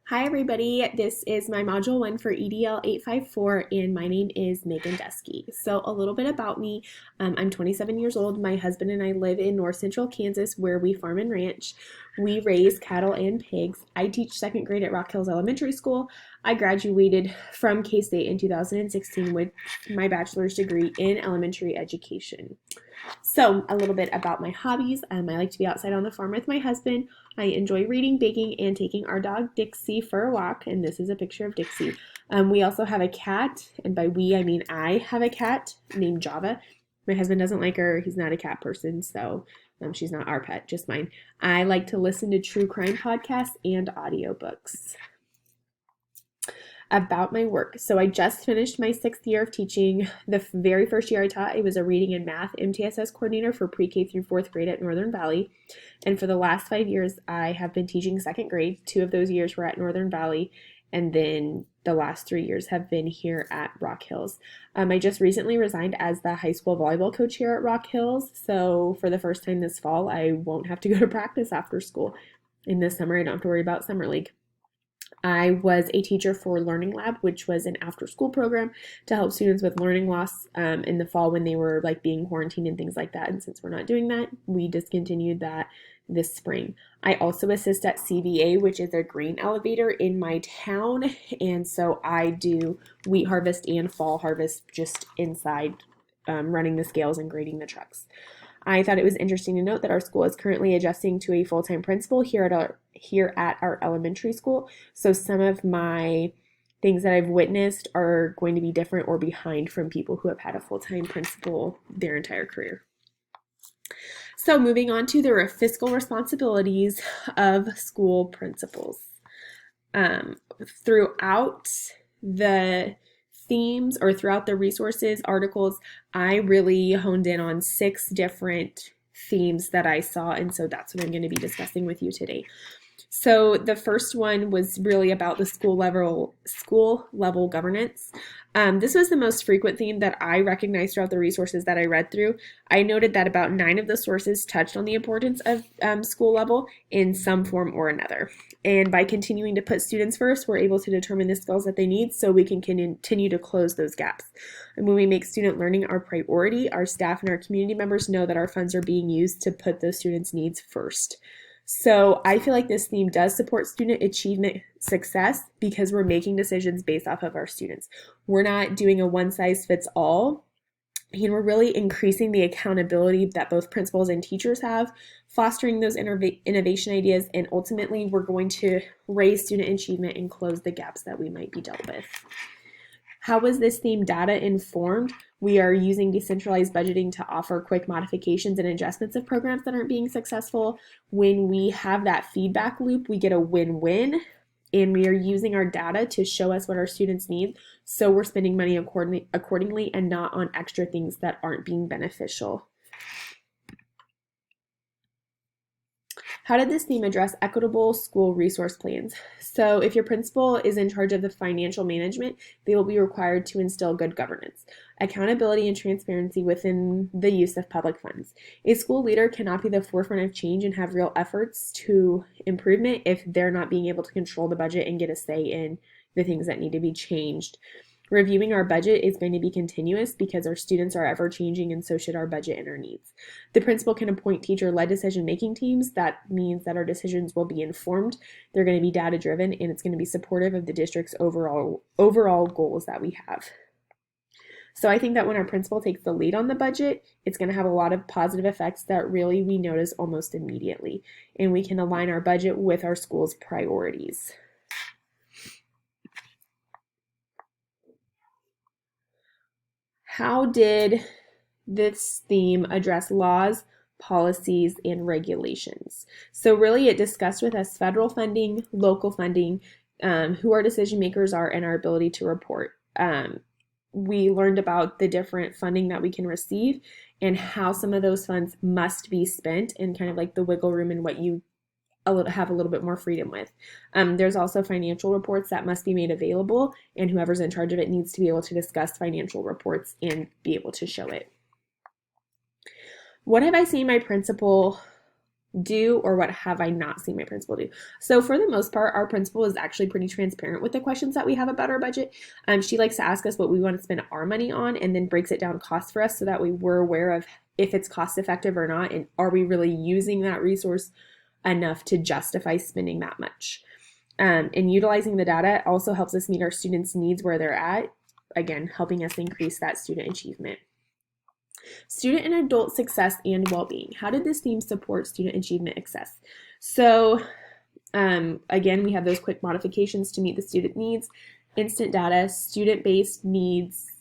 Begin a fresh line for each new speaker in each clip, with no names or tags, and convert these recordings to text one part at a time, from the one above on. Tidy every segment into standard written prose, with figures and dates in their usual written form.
Hi everybody, this is my Module 1 for EDL 854 and my name is Megan Deskey. So a little bit about me, I'm 27 years old. My husband and I live in North Central Kansas where we farm and ranch. We raise cattle and pigs. I teach second grade at Rock Hills Elementary School. I graduated from K-State in 2016 with my bachelor's degree in elementary education. So a little bit about my hobbies. I like to be outside on the farm with my husband. I enjoy reading, baking, and taking our dog Dixie for a walk, and this is a picture of Dixie. We also have a cat, and by we, I mean I have a cat named Java. My husband doesn't like her. He's not a cat person, so she's not our pet, just mine. I like to listen to true crime podcasts and audiobooks. About my work. So I just finished my 6th year of teaching. The very first year I taught, I was a reading and math MTSS coordinator for pre-K through 4th grade at Northern Valley. And for the last 5 years, I have been teaching 2nd grade. 2 of those years were at Northern Valley. And then the last 3 years have been here at Rock Hills. I just recently resigned as the high school volleyball coach here at Rock Hills. So for the first time this fall, I won't have to go to practice after school. In this summer, I don't have to worry about summer league. I was a teacher for Learning Lab, which was an after-school program to help students with learning loss in the fall when they were being quarantined and things like that. And since we're not doing that, we discontinued that this spring. I also assist at CVA, which is a grain elevator in my town. And so I do wheat harvest and fall harvest just inside, running the scales and grading the trucks. I thought it was interesting to note that our school is currently adjusting to a full-time principal here at our elementary school. So some of my things that I've witnessed are going to be different or behind from people who have had a full-time principal their entire career. So moving on to the fiscal responsibilities of school principals. Throughout the themes or throughout the resources articles, I really honed in on 6 different themes that I saw, and so that's what I'm going to be discussing with you today. So the first one was really about the school level governance. This was the most frequent theme that I recognized throughout the resources that I read through. I noted that about 9 of the sources touched on the importance of school level in some form or another. And by continuing to put students first, we're able to determine the skills that they need so we can continue to close those gaps. And when we make student learning our priority, our staff and our community members know that our funds are being used to put those students' needs first. So I feel like this theme does support student achievement success because we're making decisions based off of our students. We're not doing a one-size-fits-all, and we're really increasing the accountability that both principals and teachers have, fostering those innovation ideas, and ultimately we're going to raise student achievement and close the gaps that we might be dealt with. How was this theme data informed? We are using decentralized budgeting to offer quick modifications and adjustments of programs that aren't being successful. When we have that feedback loop, we get a win-win, and we are using our data to show us what our students need. So we're spending money accordingly and not on extra things that aren't being beneficial. How did this theme address equitable school resource plans? So if your principal is in charge of the financial management, they will be required to instill good governance, accountability, and transparency within the use of public funds. A school leader cannot be the forefront of change and have real efforts to improvement if they're not being able to control the budget and get a say in the things that need to be changed. Reviewing our budget is going to be continuous because our students are ever changing, and so should our budget and our needs. The principal can appoint teacher-led decision-making teams. That means that our decisions will be informed, they're going to be data-driven, and it's going to be supportive of the district's overall goals that we have. So I think that when our principal takes the lead on the budget, it's going to have a lot of positive effects that really we notice almost immediately, and we can align our budget with our school's priorities. How did this theme address laws, policies, and regulations? So really it discussed with us federal funding, local funding, who our decision makers are, and our ability to report. We learned about the different funding that we can receive and how some of those funds must be spent, and kind of like the wiggle room and what you have a little bit more freedom with. There's also financial reports that must be made available, and whoever's in charge of it needs to be able to discuss financial reports and be able to show it. What have I seen my principal do, or what have I not seen my principal do? So for the most part, our principal is actually pretty transparent with the questions that we have about our budget. She likes to ask us what we want to spend our money on and then breaks it down cost for us so that we're aware of if it's cost effective or not, and are we really using that resource enough to justify spending that much. And utilizing the data also helps us meet our students' needs where they're at, again, helping us increase that student achievement. Student and adult success and well-being. How did this theme support student achievement success? So again, we have those quick modifications to meet the student needs. Instant data, student-based needs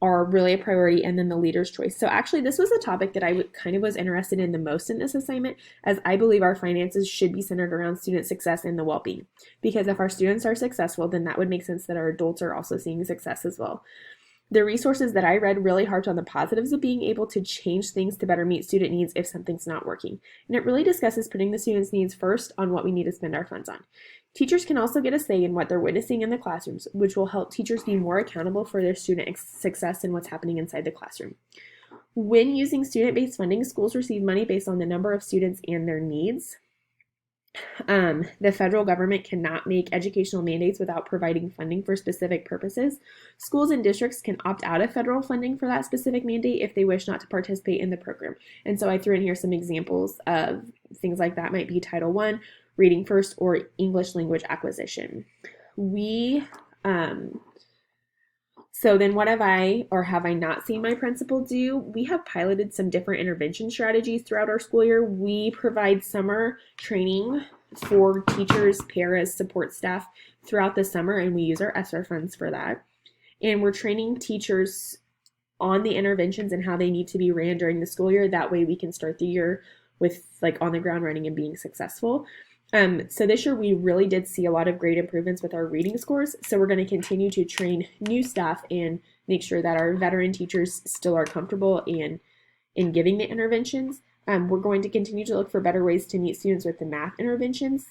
are really a priority, and then the leader's choice. So actually, this was a topic that I kind of was interested in the most in this assignment, as I believe our finances should be centered around student success and the well-being. Because if our students are successful, then that would make sense that our adults are also seeing success as well. The resources that I read really harped on the positives of being able to change things to better meet student needs if something's not working. And it really discusses putting the students' needs first on what we need to spend our funds on. Teachers can also get a say in what they're witnessing in the classrooms, which will help teachers be more accountable for their student success and what's happening inside the classroom. When using student-based funding, schools receive money based on the number of students and their needs. The federal government cannot make educational mandates without providing funding for specific purposes. Schools and districts can opt out of federal funding for that specific mandate if they wish not to participate in the program. And so I threw in here some examples of things like that. Might be Title I, Reading First, or English language acquisition. So then what have I not seen my principal do? We have piloted some different intervention strategies throughout our school year. We provide summer training for teachers, paras, support staff throughout the summer, and we use our ESSER funds for that. And we're training teachers on the interventions and how they need to be ran during the school year. That way we can start the year with like on the ground running and being successful. So this year we really did see a lot of great improvements with our reading scores. So we're going to continue to train new staff and make sure that our veteran teachers still are comfortable in giving the interventions. We're going to continue to look for better ways to meet students with the math interventions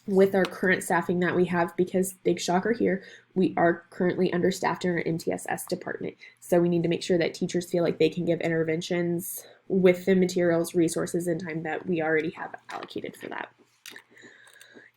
with our current staffing that we have, because big shocker here, we are currently understaffed in our MTSS department. So we need to make sure that teachers feel like they can give interventions with the materials, resources, and time that we already have allocated for that.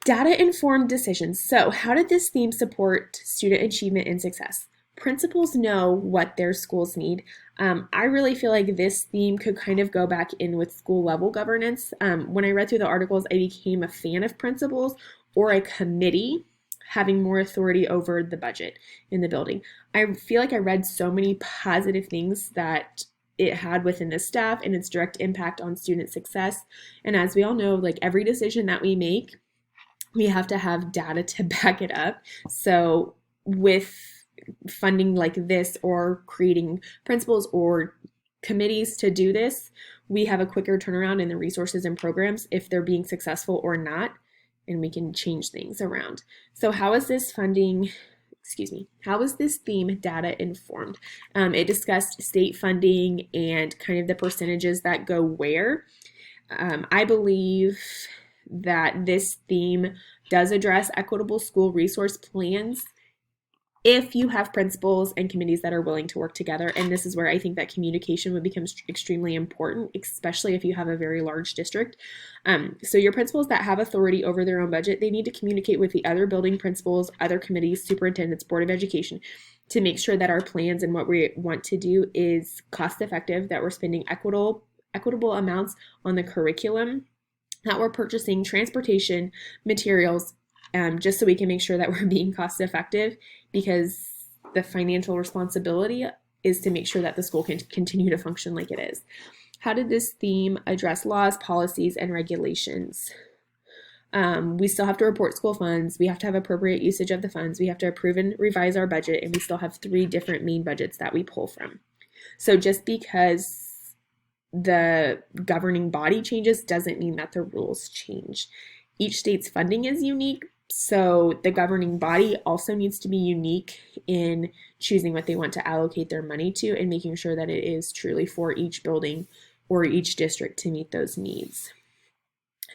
Data-informed decisions. So how did this theme support student achievement and success? Principals know what their schools need. I really feel like this theme could kind of go back in with school level governance. When I read through the articles, I became a fan of principals or a committee having more authority over the budget in the building. I feel like I read so many positive things that it had within the staff and its direct impact on student success. And as we all know, like every decision that we make, we have to have data to back it up. So with funding like this or creating principals or committees to do this, we have a quicker turnaround in the resources and programs if they're being successful or not, and we can change things around. So how is this theme data informed? It discussed state funding and kind of the percentages that go where. I believe that this theme does address equitable school resource plans if you have principals and committees that are willing to work together. And this is where I think that communication would become extremely important, especially if you have a very large district. So your principals that have authority over their own budget, they need to communicate with the other building principals, other committees, superintendents, Board of Education, to make sure that our plans and what we want to do is cost effective, that we're spending equitable amounts on the curriculum, that we're purchasing transportation, materials, just so we can make sure that we're being cost effective, because the financial responsibility is to make sure that the school can continue to function like it is. How did this theme address laws, policies, and regulations? We still have to report school funds. We have to have appropriate usage of the funds. We have to approve and revise our budget, and we still have 3 different main budgets that we pull from. So just because the governing body changes doesn't mean that the rules change. Each state's funding is unique, so the governing body also needs to be unique in choosing what they want to allocate their money to and making sure that it is truly for each building or each district to meet those needs.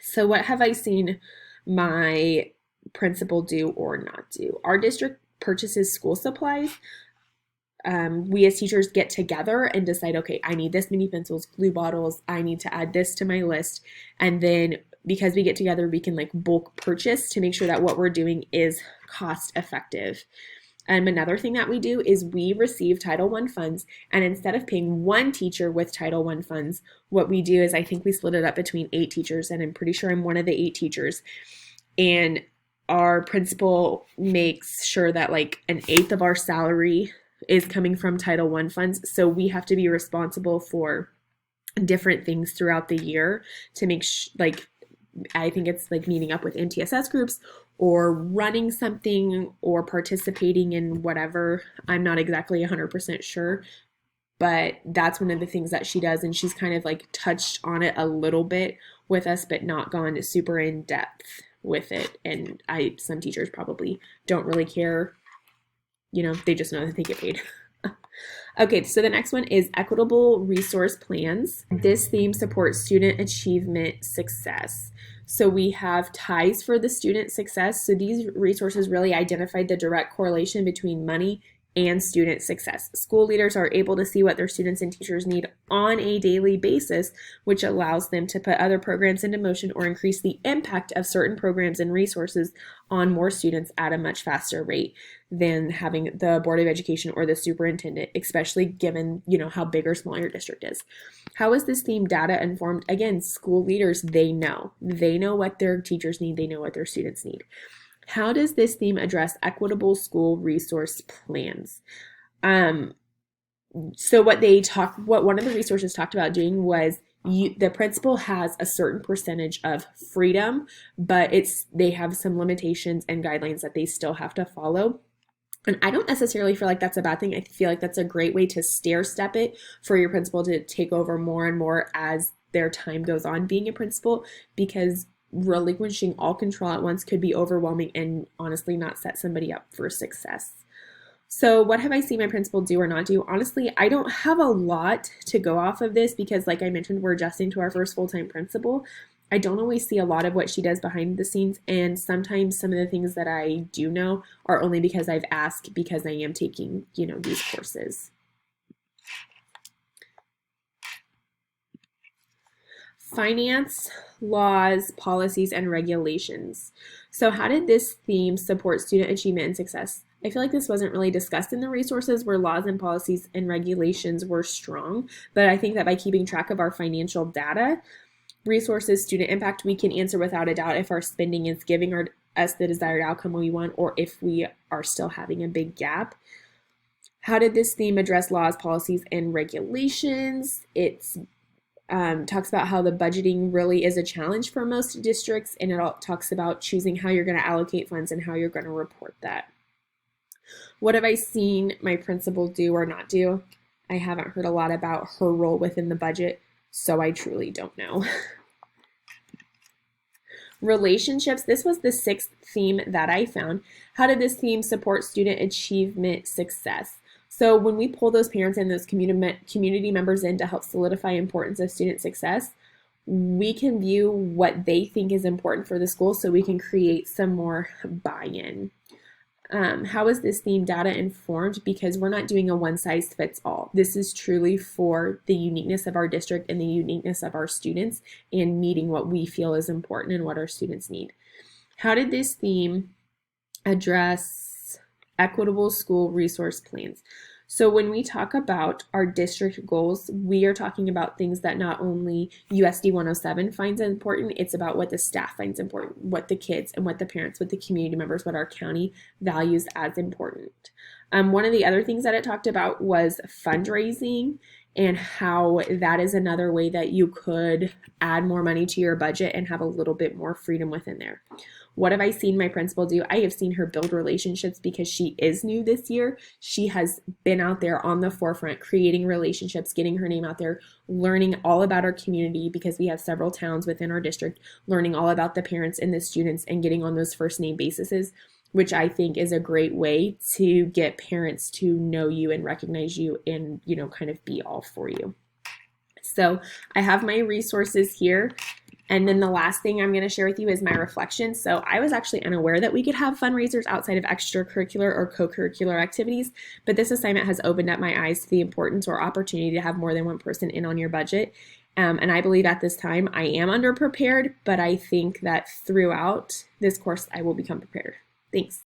So what have I seen my principal do or not do? Our district purchases school supplies. we as teachers get together and decide, okay, I need this many pencils, glue bottles, I need to add this to my list. And then because we get together, we can like bulk purchase to make sure that what we're doing is cost effective. Another thing that we do is we receive Title I funds, and instead of paying one teacher with Title I funds, what we do is I think we split it up between 8 teachers, and I'm pretty sure I'm one of the 8 teachers. And our principal makes sure that like an eighth of our salary is coming from Title I funds. So we have to be responsible for different things throughout the year to make like I think it's like meeting up with MTSS groups or running something or participating in whatever. I'm not exactly 100% sure, but that's one of the things that she does. And she's kind of like touched on it a little bit with us, but not gone super in depth with it. And some teachers probably don't really care. You know, they just know that they get paid. Okay, so the next one is equitable resource plans. This theme supports student achievement success. So we have ties for the student success. So these resources really identified the direct correlation between money and student success. School leaders are able to see what their students and teachers need on a daily basis, which allows them to put other programs into motion or increase the impact of certain programs and resources on more students at a much faster rate than having the Board of Education or the superintendent, especially given, you know, how big or small your district is. How is this theme data informed? Again, school leaders, they know what their teachers need. They know what their students need. How does this theme address equitable school resource plans? So what one of the resources talked about doing was the principal has a certain percentage of freedom, but they have some limitations and guidelines that they still have to follow. And I don't necessarily feel like that's a bad thing. I feel like that's a great way to stair step it for your principal to take over more and more as their time goes on being a principal, because relinquishing all control at once could be overwhelming and honestly not set somebody up for success. So what have I seen my principal do or not do? Honestly, I don't have a lot to go off of this because, like I mentioned, we're adjusting to our first full-time principal. I don't always see a lot of what she does behind the scenes, and sometimes some of the things that I do know are only because I've asked because I am taking, you know, these courses. Finance, laws, policies, and regulations. So how did this theme support student achievement and success? I feel like this wasn't really discussed in the resources where laws and policies and regulations were strong, but I think that by keeping track of our financial data, resources, student impact, we can answer without a doubt if our spending is giving us the desired outcome we want or if we are still having a big gap. How did this theme address laws, policies, and regulations? It's talks about how the budgeting really is a challenge for most districts, and it all talks about choosing how you're going to allocate funds and how you're going to report that. What have I seen my principal do or not do? I haven't heard a lot about her role within the budget, so I truly don't know. Relationships, this was the 6th theme that I found. How did this theme support student achievement success? So when we pull those parents and those community members in to help solidify importance of student success, we can view what they think is important for the school so we can create some more buy-in. How is this theme data informed? Because we're not doing a one-size-fits-all. This is truly for the uniqueness of our district and the uniqueness of our students and meeting what we feel is important and what our students need. How did this theme address equitable school resource plans? So when we talk about our district goals, we are talking about things that not only USD 107 finds important, it's about what the staff finds important, what the kids and what the parents, what the community members, what our county values as important. One of the other things that it talked about was fundraising and how that is another way that you could add more money to your budget and have a little bit more freedom within there. What have I seen my principal do? I have seen her build relationships because she is new this year. She has been out there on the forefront, creating relationships, getting her name out there, learning all about our community because we have several towns within our district, learning all about the parents and the students and getting on those first name bases, which I think is a great way to get parents to know you and recognize you and, you know, kind of be all for you. So I have my resources here. And then the last thing I'm going to share with you is my reflection. So I was actually unaware that we could have fundraisers outside of extracurricular or co-curricular activities, but this assignment has opened up my eyes to the importance or opportunity to have more than one person in on your budget. And I believe at this time I am underprepared, but I think that throughout this course I will become prepared. Thanks.